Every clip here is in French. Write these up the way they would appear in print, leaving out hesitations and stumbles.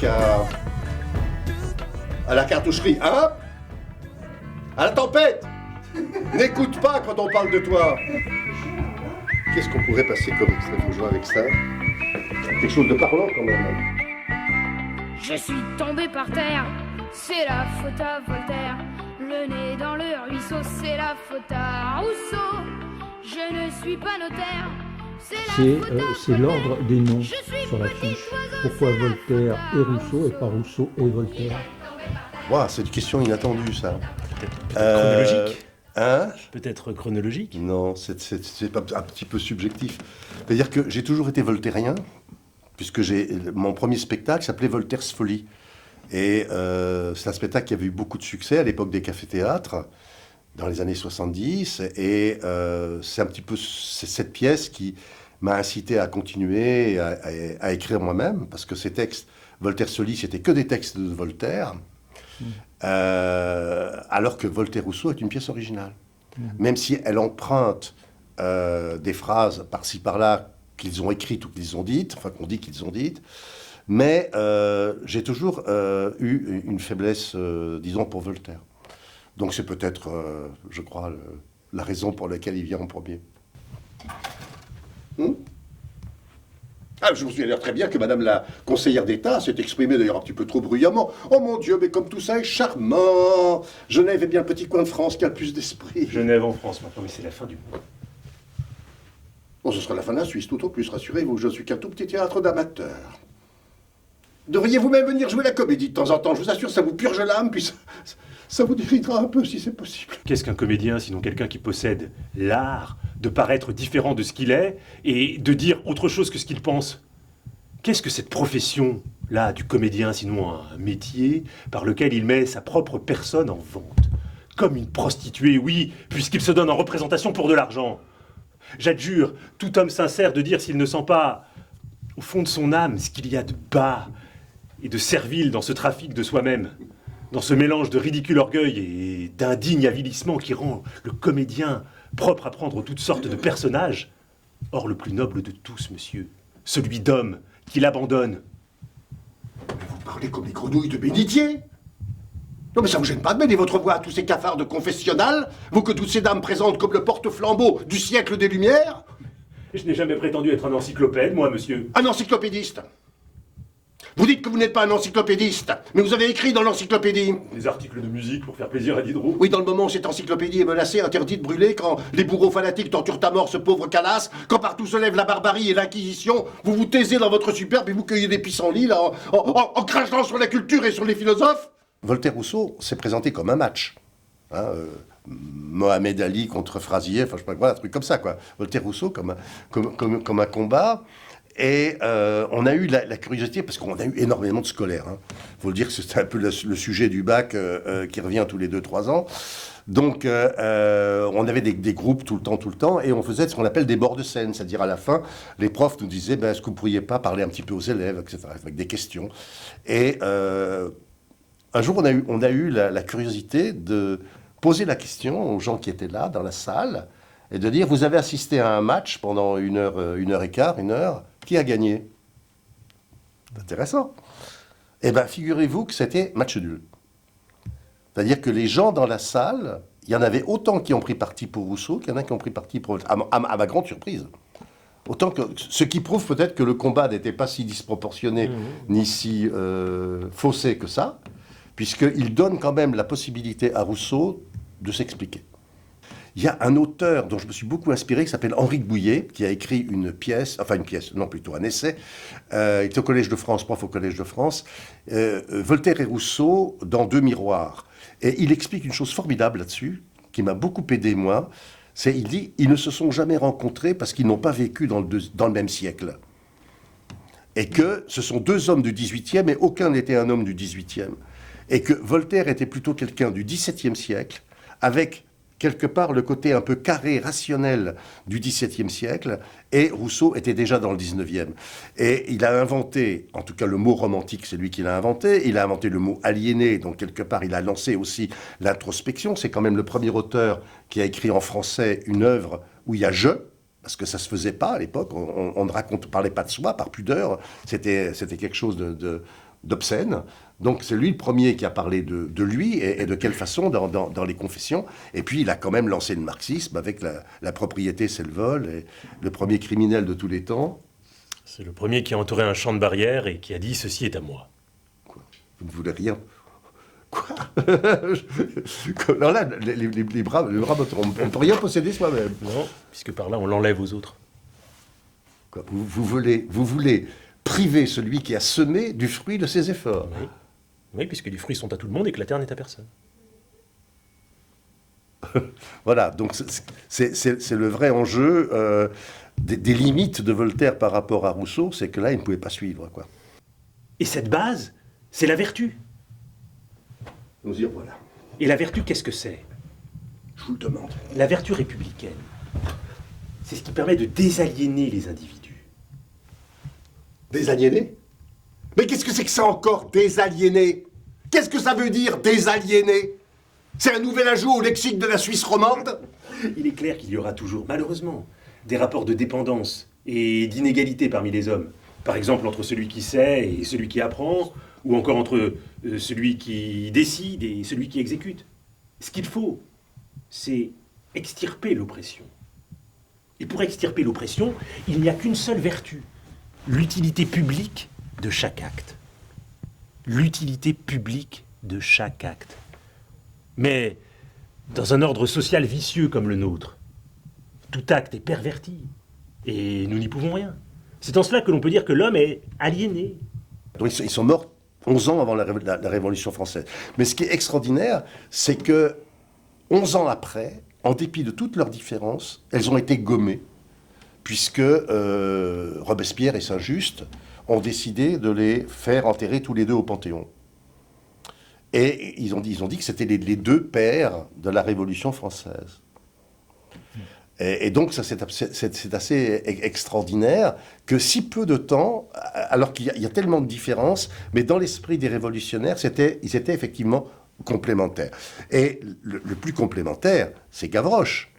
à la cartoucherie, hein? À la tempête! N'écoute pas quand on parle de toi! Qu'est-ce qu'on pourrait passer comme extrait? Faut jouer avec ça. Quelque chose de parlant quand même. Je suis tombé par terre, c'est la faute à Voltaire. Le nez dans le ruisseau, c'est la faute à Rousseau. Je ne suis pas notaire, c'est l'ordre des noms sur la fiche. Pourquoi Voltaire et Rousseau et pas Rousseau et Voltaire? Wow, c'est une question inattendue, ça. Peut-être chronologique. Hein? Peut-être chronologique. Non, c'est un petit peu subjectif. C'est-à-dire que j'ai toujours été voltairien, puisque mon premier spectacle s'appelait Voltaire's Folie. Et c'est un spectacle qui avait eu beaucoup de succès à l'époque des cafés-théâtres, dans les années 70. Et c'est un petit peu cette pièce qui m'a incité à continuer à écrire moi-même, parce que ces textes, Voltaire's Folie, c'était que des textes de Voltaire. Alors que Voltaire-Rousseau est une pièce originale. Même si elle emprunte des phrases par-ci par-là qu'ils ont écrites ou qu'ils ont dites, enfin qu'on dit qu'ils ont dites, mais j'ai toujours eu une faiblesse, disons, pour Voltaire. Donc c'est peut-être, je crois, la raison pour laquelle il vient en premier. Ah, je me souviens d'ailleurs très bien que Madame la conseillère d'État s'est exprimée d'ailleurs un petit peu trop bruyamment. Oh mon Dieu, mais comme tout ça est charmant! Genève est bien le petit coin de France qui a le plus d'esprit. Genève en France maintenant, mais c'est la fin du monde. Bon, ce sera la fin de la Suisse, tout au plus, rassurez-vous, je ne suis qu'un tout petit théâtre d'amateurs. Devriez-vous même venir jouer la comédie de temps en temps, je vous assure, ça vous purge l'âme, puis ça vous déridera un peu si c'est possible. Qu'est-ce qu'un comédien sinon quelqu'un qui possède l'art de paraître différent de ce qu'il est et de dire autre chose que ce qu'il pense? Qu'est-ce que cette profession-là du comédien sinon un métier par lequel il met sa propre personne en vente? Comme une prostituée, oui, puisqu'il se donne en représentation pour de l'argent. J'adjure tout homme sincère de dire s'il ne sent pas au fond de son âme ce qu'il y a de bas et de servile dans ce trafic de soi-même, dans ce mélange de ridicule orgueil et d'indigne avilissement qui rend le comédien propre à prendre toutes sortes de personnages. Or, le plus noble de tous, monsieur, celui d'homme qui l'abandonne. Mais vous parlez comme les grenouilles de bénitier. Non mais ça vous gêne pas de mêler votre voix à tous ces cafards de confessionnal, vous que toutes ces dames présentent comme le porte-flambeau du siècle des Lumières? Je n'ai jamais prétendu être un encyclopède, moi, monsieur. Un encyclopédiste. Vous dites que vous n'êtes pas un encyclopédiste, mais vous avez écrit dans l'encyclopédie. Des articles de musique pour faire plaisir à Diderot. Oui, dans le moment où cette encyclopédie est menacée, interdite, brûlée, quand les bourreaux fanatiques torturent à mort ce pauvre Calas, quand partout se lève la barbarie et l'inquisition, vous vous taisez dans votre superbe et vous cueillez des pissenlits, là, en crachant sur la culture et sur les philosophes. Voltaire-Rousseau s'est présenté comme un match. Hein, Mohamed Ali contre Frazier, enfin je sais pas quoi, un truc comme ça, quoi. Voltaire-Rousseau comme un combat. Et on a eu la curiosité, parce qu'on a eu énormément de scolaires. Hein. Faut le dire que c'était un peu le sujet du bac qui revient tous les 2-3 ans. Donc on avait des groupes tout le temps, et on faisait ce qu'on appelle des bords de scène, c'est-à-dire à la fin, les profs nous disaient, est-ce que vous pourriez pas parler un petit peu aux élèves, etc., avec des questions. Et un jour, on a eu la curiosité de poser la question aux gens qui étaient là, dans la salle, et de dire, vous avez assisté à un match pendant une heure et quart, qui a gagné? C'est intéressant. Eh bien, figurez-vous que c'était match nul. C'est-à-dire que les gens dans la salle, il y en avait autant qui ont pris parti pour Rousseau qu'il y en a qui ont pris parti pour... À ma grande surprise. Autant que... Ce qui prouve peut-être que le combat n'était pas si disproportionné, ni si faussé que ça, puisqu'il donne quand même la possibilité à Rousseau de s'expliquer. Il y a un auteur dont je me suis beaucoup inspiré qui s'appelle Henri Bouillet, qui a écrit plutôt un essai. Il est au Collège de France, prof au Collège de France. Voltaire et Rousseau dans Deux miroirs. Et il explique une chose formidable là-dessus, qui m'a beaucoup aidé moi. Il dit, ils ne se sont jamais rencontrés parce qu'ils n'ont pas vécu dans le même siècle. Et que ce sont deux hommes du XVIIIe, et aucun n'était un homme du XVIIIe. Et que Voltaire était plutôt quelqu'un du XVIIe siècle, avec quelque part le côté un peu carré, rationnel du XVIIe siècle, et Rousseau était déjà dans le XIXe. Et il a inventé, en tout cas le mot romantique, c'est lui qui l'a inventé, il a inventé le mot aliéné, donc quelque part il a lancé aussi l'introspection, c'est quand même le premier auteur qui a écrit en français une œuvre où il y a « je », parce que ça se faisait pas à l'époque, on ne parlait pas de soi par pudeur, c'était quelque chose d'obscène. Donc c'est lui le premier qui a parlé de lui et de quelle façon dans les confessions. Et puis il a quand même lancé le marxisme avec la propriété c'est le vol, et le premier criminel de tous les temps. C'est le premier qui a entouré un champ de barrière et qui a dit « ceci est à moi ». Quoi ? Vous ne voulez rien ? Quoi ? Non, là, les bras, on ne peut rien posséder soi-même. Non, puisque par là on l'enlève aux autres. Quoi ? Vous voulez priver celui qui a semé du fruit de ses efforts. Oui. Oui, puisque les fruits sont à tout le monde et que la terre n'est à personne. Voilà, donc c'est le vrai enjeu des limites de Voltaire par rapport à Rousseau, c'est que là, il ne pouvait pas suivre, quoi. Et cette base, c'est la vertu. Nous y revoilà. Et la vertu, qu'est-ce que c'est ? Je vous le demande. La vertu républicaine, c'est ce qui permet de désaliéner les individus. Désaliéné ? Mais qu'est-ce que c'est que ça encore, désaliéné ? Qu'est-ce que ça veut dire, désaliéné ? C'est un nouvel ajout au lexique de la Suisse romande ? Il est clair qu'il y aura toujours, malheureusement, des rapports de dépendance et d'inégalité parmi les hommes. Par exemple, entre celui qui sait et celui qui apprend, ou encore entre celui qui décide et celui qui exécute. Ce qu'il faut, c'est extirper l'oppression. Et pour extirper l'oppression, il n'y a qu'une seule vertu, l'utilité publique de chaque acte. L'utilité publique de chaque acte. Mais dans un ordre social vicieux comme le nôtre, tout acte est perverti, et nous n'y pouvons rien. C'est en cela que l'on peut dire que l'homme est aliéné. Donc ils sont morts 11 ans avant la Révolution française. Mais ce qui est extraordinaire, c'est que 11 ans après, en dépit de toutes leurs différences, elles ont été gommées, puisque Robespierre et Saint-Just ont décidé de les faire enterrer tous les deux au Panthéon. Et ils ont dit que c'était les deux pères de la Révolution française. Et donc, ça, c'est assez extraordinaire que si peu de temps, alors qu'il y a tellement de différences, mais dans l'esprit des révolutionnaires, ils étaient effectivement complémentaires. Et le plus complémentaire, c'est Gavroche.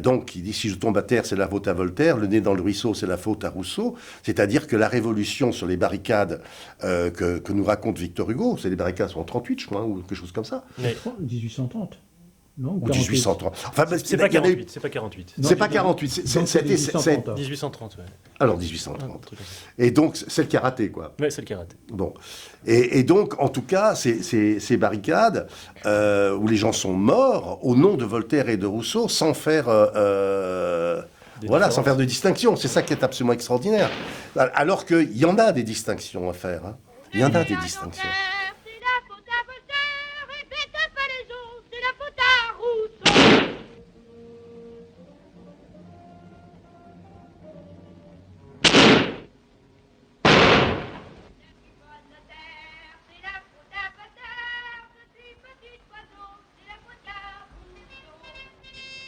Donc, il dit, si je tombe à terre, c'est la faute à Voltaire, le nez dans le ruisseau, c'est la faute à Rousseau. C'est-à-dire que la révolution sur les barricades que nous raconte Victor Hugo, c'est les barricades sont en 38, je crois, ou quelque chose comme ça. Mais 1830. Non, Ou 1830. Enfin, C'est pas 48, c'est pas 48. C'est pas 48, c'est 1830, ouais. Alors 1830. Et donc, celle qui a raté, quoi. Ouais, celle qui a raté. Bon. Et donc, en tout cas, ces barricades où les gens sont morts au nom de Voltaire et de Rousseau sans faire, sans faire de distinction. C'est ça qui est absolument extraordinaire. Alors qu'il y en a des distinctions à faire. Hein. Il y en a des distinctions.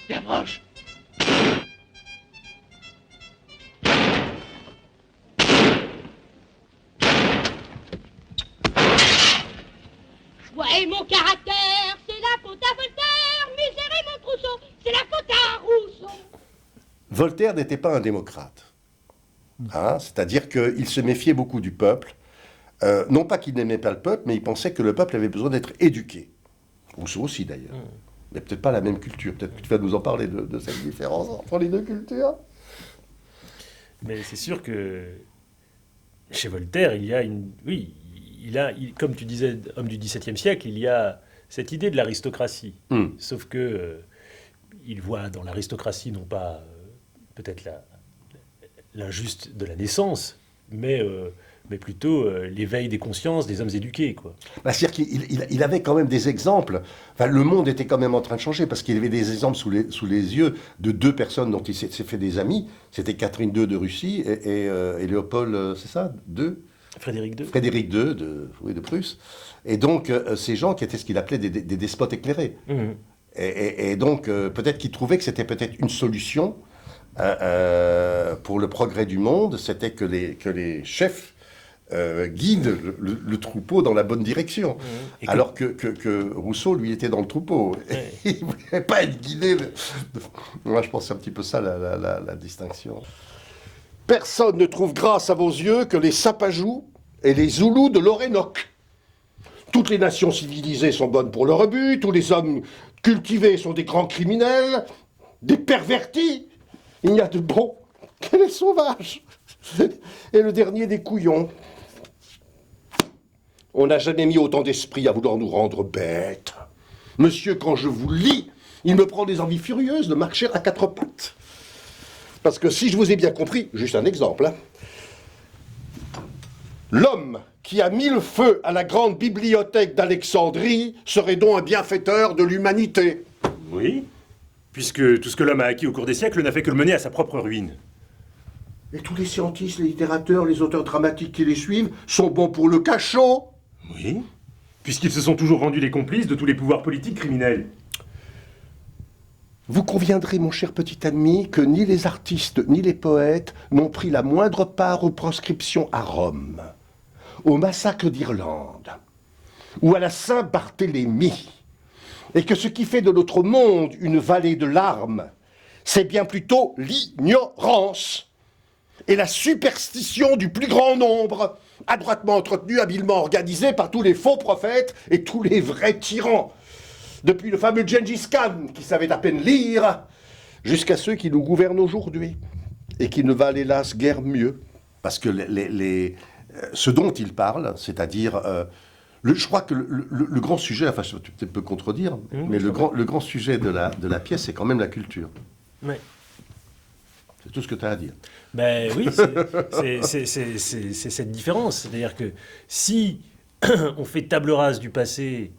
Gavroche. Choix et mon caractère, c'est la faute à Voltaire. Misère et mon trousseau, c'est la faute à Rousseau. Voltaire n'était pas un démocrate. Hein, c'est-à-dire qu'il se méfiait beaucoup du peuple. Non pas qu'il n'aimait pas le peuple, mais il pensait que le peuple avait besoin d'être éduqué. Rousseau aussi, d'ailleurs. Mais peut-être pas la même culture. Peut-être que tu vas nous en parler de cette différence entre les deux cultures. Mais c'est sûr que chez Voltaire, il y a une... Oui, comme tu disais, homme du XVIIe siècle, il y a cette idée de l'aristocratie. Sauf que il voit dans l'aristocratie non pas peut-être l'injuste de la naissance, mais plutôt l'éveil des consciences des hommes éduqués, quoi. C'est-à-dire qu'il avait quand même des exemples. Enfin, le monde était quand même en train de changer, parce qu'il avait des exemples sous les yeux de deux personnes dont il s'est fait des amis. C'était Catherine II de Russie et Léopold, c'est ça, II Frédéric II. Frédéric II de Prusse. Et donc, ces gens qui étaient ce qu'il appelait des despotes éclairés. Et donc, peut-être qu'il trouvait que c'était peut-être une solution pour le progrès du monde, c'était que les chefs guide le troupeau dans la bonne direction. Alors que Rousseau, lui, était dans le troupeau. Ouais. Il ne voulait pas être guidé. Moi, je pense que c'est un petit peu ça, la distinction. Personne ne trouve grâce à vos yeux que les sapajous et les Zoulous de l'Orénoque. Toutes les nations civilisées sont bonnes pour leur but, tous les hommes cultivés sont des grands criminels, des pervertis. Il n'y a de bons que les sauvages. Et le dernier des couillons. On n'a jamais mis autant d'esprit à vouloir nous rendre bêtes. Monsieur, quand je vous lis, il me prend des envies furieuses de marcher à quatre pattes. Parce que si je vous ai bien compris, juste un exemple, hein, l'homme qui a mis le feu à la grande bibliothèque d'Alexandrie serait donc un bienfaiteur de l'humanité. Oui, puisque tout ce que l'homme a acquis au cours des siècles n'a fait que le mener à sa propre ruine. Et tous les scientifiques, les littérateurs, les auteurs dramatiques qui les suivent sont bons pour le cachot. Oui, puisqu'ils se sont toujours rendus les complices de tous les pouvoirs politiques criminels. Vous conviendrez, mon cher petit ami, que ni les artistes ni les poètes n'ont pris la moindre part aux proscriptions à Rome, au massacre d'Irlande ou à la Saint-Barthélemy, et que ce qui fait de notre monde une vallée de larmes, c'est bien plutôt l'ignorance et la superstition du plus grand nombre, adroitement entretenue, habilement organisée par tous les faux prophètes et tous les vrais tyrans. Depuis le fameux Gengis Khan, qui savait à peine lire, jusqu'à ceux qui nous gouvernent aujourd'hui, et qui ne valent hélas guère mieux. Parce que ce dont il parle, c'est-à-dire... je crois que le grand sujet, enfin tu peux contredire, mais le grand sujet de la pièce, c'est quand même la culture. Oui. C'est tout ce que tu as à dire. Ben oui, c'est cette différence. C'est-à-dire que si on fait table rase du passé,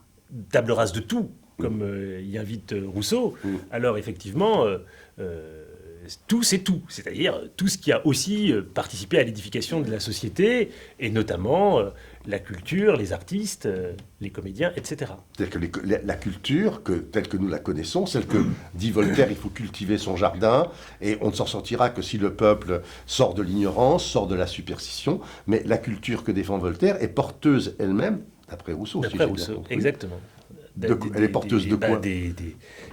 table rase de tout, comme y invite Rousseau, alors effectivement, tout c'est tout. C'est-à-dire tout ce qui a aussi participé à l'édification de la société, et notamment la culture, les artistes, les comédiens, etc. C'est-à-dire que la culture, telle que nous la connaissons, celle que dit Voltaire, il faut cultiver son jardin, et on ne s'en sortira que si le peuple sort de l'ignorance, sort de la superstition, mais la culture que défend Voltaire est porteuse elle-même, d'après Rousseau. D'après Rousseau, exactement. Elle est porteuse de quoi?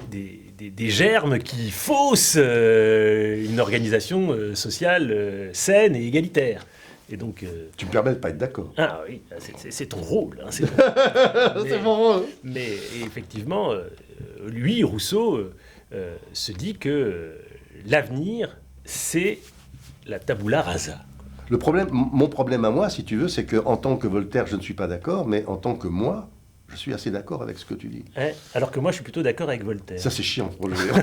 Des germes qui faussent une organisation sociale saine et égalitaire. Et donc, tu me permets de pas être d'accord. Ah oui, c'est ton rôle. Hein, c'est mon rôle. Mais effectivement, lui, Rousseau, se dit que l'avenir, c'est la tabula rasa. Mon problème à moi, si tu veux, c'est qu'en tant que Voltaire, je ne suis pas d'accord, mais en tant que moi, je suis assez d'accord avec ce que tu dis. Hein, alors que moi, je suis plutôt d'accord avec Voltaire. Ça, c'est chiant pour le dire.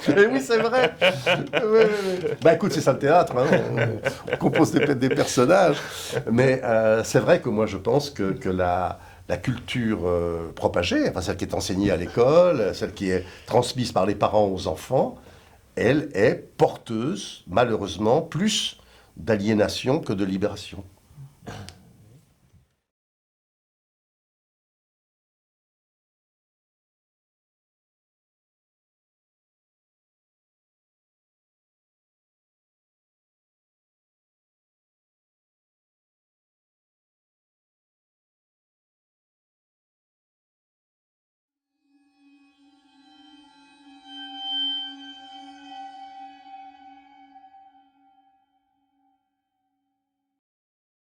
Et oui, c'est vrai. Bah écoute, c'est ça le théâtre. Hein. On compose des personnages. Mais c'est vrai que moi, je pense que la culture propagée, enfin celle qui est enseignée à l'école, celle qui est transmise par les parents aux enfants, elle est porteuse, malheureusement, plus d'aliénation que de libération.